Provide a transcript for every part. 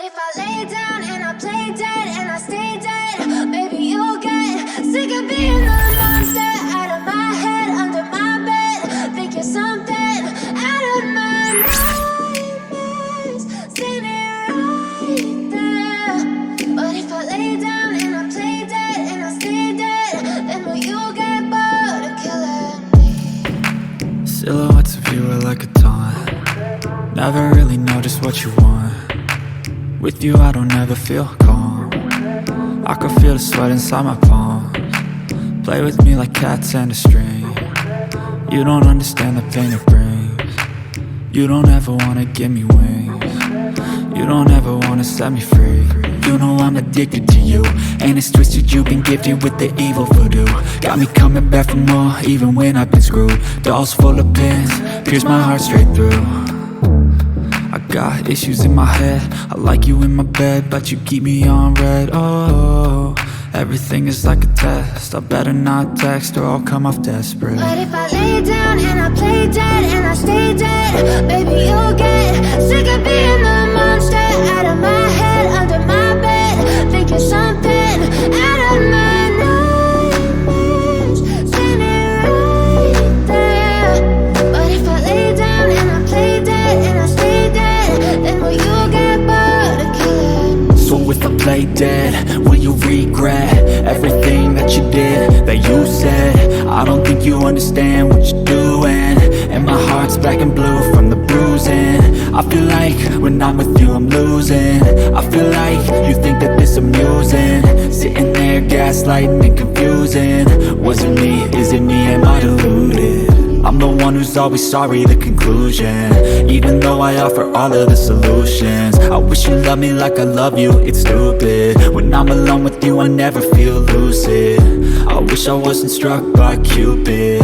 if I lay down and I play dead and I stay dead, maybe you'll get sick of being the monster out of my head, under my bed. Think you're something out of my nightmares, standing right there. But if I lay down and I play dead and I stay dead, then will you get bored of killing me? Silhouettes of you are like a taunt. Never really know just what you want. With you I don't ever feel calm. I can feel the sweat inside my palms. Play with me like cats and a string. You don't understand the pain it brings. You don't ever wanna give me wings. You don't ever wanna set me free. You know I'm addicted to you, and it's twisted, you've been gifted with the evil voodoo. Got me coming back for more, even when I've been screwed. Dolls full of pins, pierce my heart straight through. I got issues in my head, I like you in my bed, but you keep me on red. Oh, everything is like a test, I better not text or I'll come off desperate. But if I lay down and I play dead and I stay dead, baby you'll get sick of being the monster out of my head, under my bed. Think you're something out of my nightmares, standing right there. But if I lay down and I play dead and I stay dead, then will you get bored of killing me? So if I play dead, will you regret everything that you did, that you said? I don't think you understand what you're doing, and my heart's black and blue from the bruising. I feel like when I'm with you I'm losing. I feel like you think that this amusing, sitting there gaslighting and confusing. Was it me? Is it me? Am I deluded? I'm the one who's always sorry, the conclusion. Even though I offer all of the solutions, I wish you loved me like I love you, it's stupid. When I'm alone with you I never feel lucid. I wish I wasn't struck by Cupid.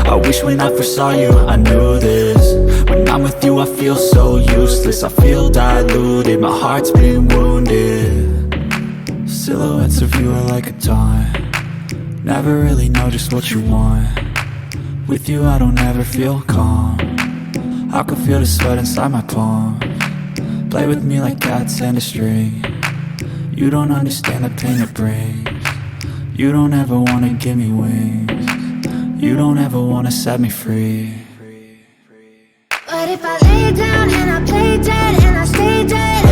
I wish when I first saw you I knew this. When I'm with you I feel so useless, I feel diluted, my heart's been wounded. Silhouettes of you are like a taunt. Never really know just what you want. With you I don't ever feel calm. I can feel the sweat inside my palms. Play with me like cats and a string. You don't understand the pain it brings. You don't ever wanna give me wings. You don't ever wanna set me free. But if I lay down and I play dead and I stay dead,